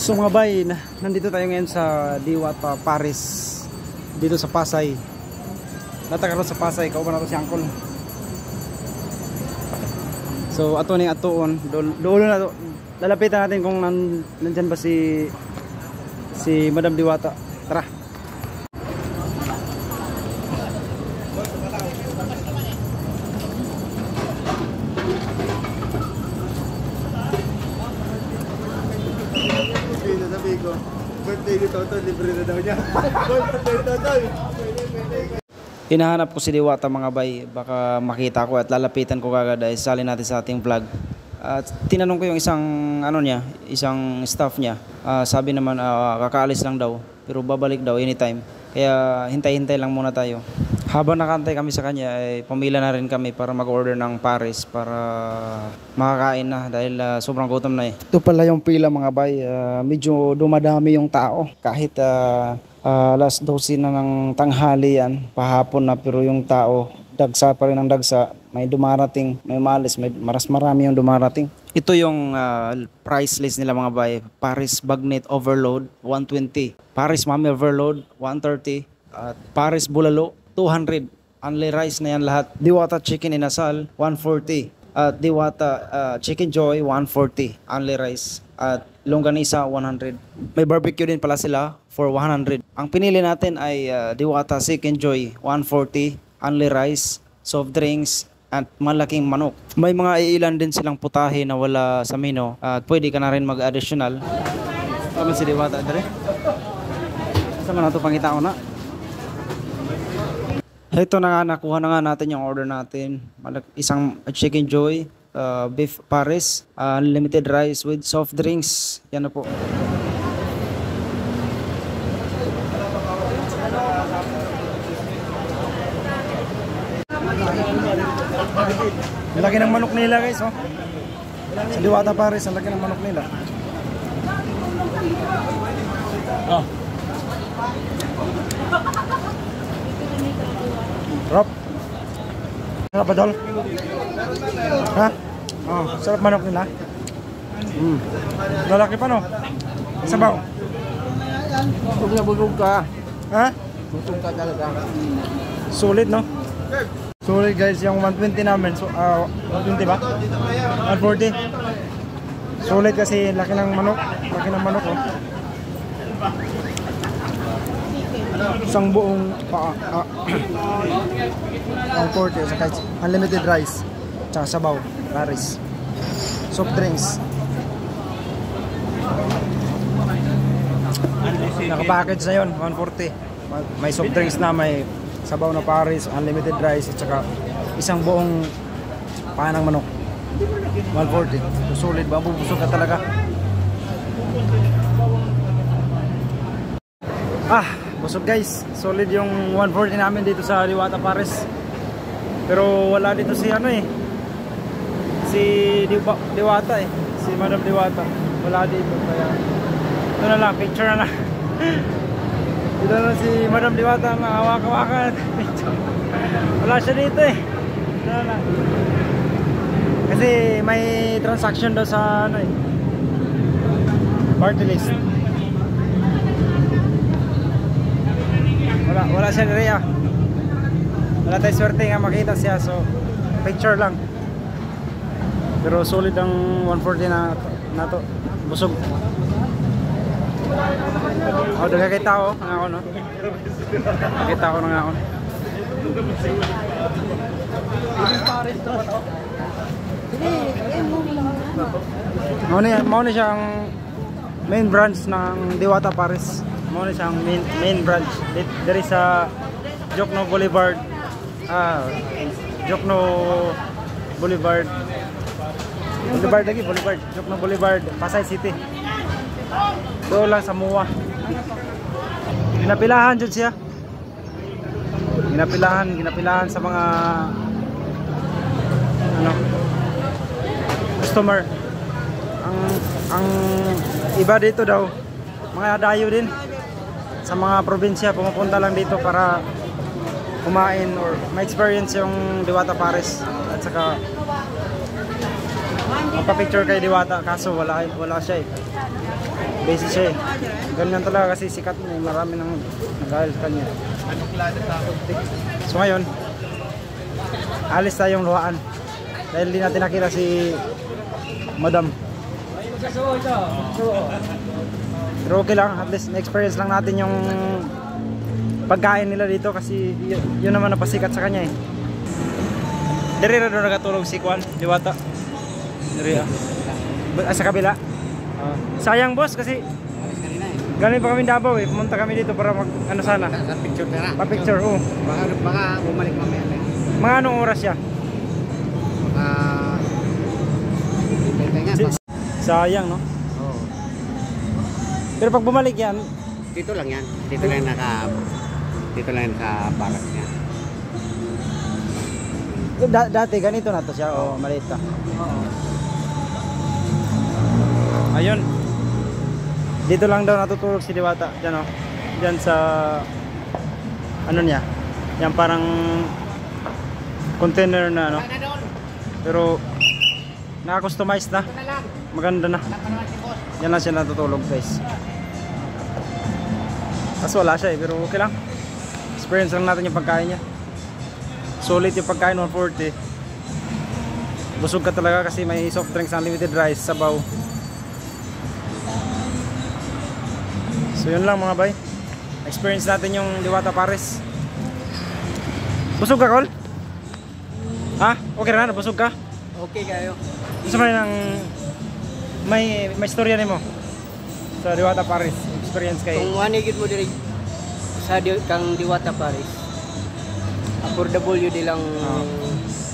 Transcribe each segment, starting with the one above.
So mga bay, nandito tayo ngayon sa Diwata Paris, dito sa Pasay. Natakaroon sa Pasay, kauban na to si Angkol. So ato ning atuon, doon na to. Lalapitan natin kung nandyan ba si Madam Diwata. Tara. Birthday ni Toto, libre na daw niya. Birthday ni Toto. Hinahanap ko si Diwata mga bay, baka makita ko at lalapitan ko kagad ay sali natin sa ating vlog. At tinanong ko yung isang staff niya. Sabi naman kakaalis lang daw, pero babalik daw anytime. Kaya hintay-hintay lang muna tayo. Habang nakantay kami sa kanya, ay pumila na rin kami para mag-order ng Paris para makakain na dahil sobrang gutom na eh. Ito pala yung pila mga bay, medyo dumadami yung tao kahit alas 12 na ng tanghali yan, pahapon na, pero yung tao dagsa pa rin ang dagsa. May dumarating, may malis, maras marami yung dumarating. Ito yung price list nila mga bay. Paris Bagnet Overload 120, Paris Mami Overload 130, at Paris Bulalo 200. Only rice na yan lahat. Diwata Chicken Inasal 140, at Diwata Chicken Joy 140, only rice. At Longganisa 100. May barbecue din pala sila for 100. Ang pinili natin ay Diwata Chicken Joy 140, only rice, soft drinks, at malaking manok. May mga iilan din silang putahe na wala sa menu at pwede ka na rin mag-additional. Tama si Diwata dere. Sama na ito, pangita ko na. Ito na nga, nakuha na nga natin yung order natin. Isang Chicken Joy, beef Paris, unlimited rice with soft drinks. Yan na po. Laki ng manok nila guys, oh. Sa Diwata Paris, ang laki ng manok nila. Oh. Rob. Sarap ba dol? Ha? Oh, sarap manok nila. Lalaki pa no? Sabaw. Huwag na bulog ka. Ha? Busog ka talaga. Sulit no? Sulit guys, yung 120 namin. So, 120 ba? 140. Sulit kasi laki ng manok. Laki ng manok oh. Isang buong 140 sa kahit unlimited rice, tsaka sabaw, Paris, soft drinks. Naka-package na yun, 140. May soft drinks na, may sabaw na Paris, unlimited rice, at saka isang buong panang manok, 140. So, solid ba? Bubusog ka talaga. Busog guys, solid yung 140 namin dito sa Diwata Paris. Pero wala dito si si Diwata si Madam Diwata. Wala dito, kaya ito na lang, picture na lang. Dito na si Madam Diwata, mahawak-hawakan. Wala siya dito Ito na lang. Kasi may transaction daw sa party list. Wala siya nire Wala tayo swerte nga makita siya, so picture lang. Pero solid ang 140 na to. Busog. Nakakita ko nga ako no. Nakita ko nga ako. Mauna siyang main branch ng Diwata Paris. Mauna siyang main branch dito sa Jokno Boulevard. Jokno Boulevard. Jokno Boulevard, Pasay City. Doon lang sa MUA. Ginapilahan dyan siya. Ginapilahan sa mga customer. Ang iba dito daw, mga dayo din sa mga probinsya, pumupunta lang dito para kumain or ma-experience yung Diwata Paris. At saka magpa-picture kay Diwata kaso wala siya eh. Busy siya eh. Ganyan talaga kasi sikat na eh. Marami nang nag-ahal sa kanya. So ngayon, alis tayong luhaan. Dahil di natin nakita si Madam. Pero okay lang, at least na-experience lang natin yung pagkain nila dito kasi yun naman napasikat sa kanya eh. Diri na doon nakatulog si Kwan, Diwata. Diri sa kabila. Sayang boss kasi galing pa kami Davao eh. Pumunta kami dito para mag ano sana. Sa picture na. Pa-picture, oh. Baka bumalik mamaya. Mga anong oras siya? Sayang no? Oo. Pero pag bumalik yan, Dito lang yan. Dito lang sa barak niya. dati ganito na to siya o maliit pa. Oo. Ayun. Dito lang daw natutulog si Diwata. Diyan o. Diyan sa ano niya. Yan parang container na ano. Pero naka-customize na. Maganda na. Yan lang siya natutulog guys. Kaso wala siya eh. Pero okay lang. Experience lang natin yung pagkain niya. Solid yung pagkain 140. Busog ka talaga kasi may soft drinks, unlimited rice, sabaw. So yun lang mga bay. Experience natin yung Diwata Paris. Busog ka, Col? Ha? Okay na? Busog ka? Okay kayo. Gusto mo rin ng may istorya nimo sa Diwata Paris. Experience kay Kung wanigid mo diri kang Diwata Paris, affordable yun nilang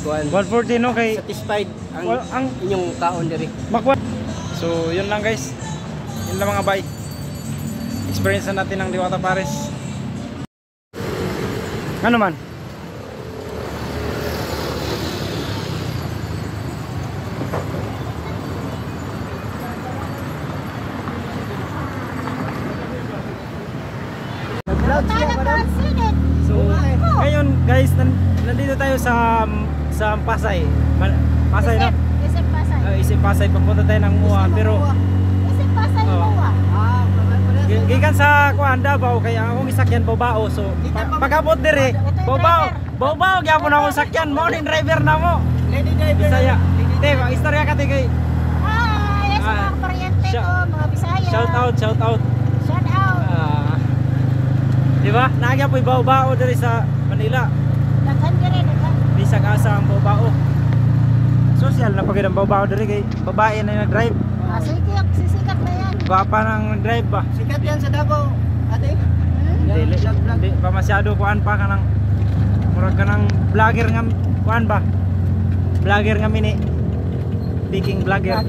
kuan. 140 no kay Satisfied ang inyong kaon diri. Makwa. So yun lang guys. Yun lang mga bay. Experience na natin ng Diwata Paris. Ano man? So ngayon guys, nandito tayo sa Pasay. Pasay no? Isip Pasay. Isip Pasay, papunta tayo ng Mua. Pero Isip Pasay Oo. mo gikan sa kuan Davao kaya akong isakyan Bobao. So pag-abot dire, Bobao gyapon akong sakyan mo ni driver na mo. Lady driver. Bisaya. Te, istorya ka te kay. Yes, mga kuryente ko, mga Bisaya. Shout out. Shout out. Di ba? Nagya po Bobao dire sa Manila. Daghan dire, daghan. Bisag asa ang Bobao. Social na pagid ang Bobao dire kay babae na nag-drive. Sisikat na yan. Gwapa nang drive ba? Sikat yan sa Davao, ate. Hindi pa masyado kuan pa kanang murag kanang vlogger nga kuan ba? Vlogger nga mini. Speaking vlogger.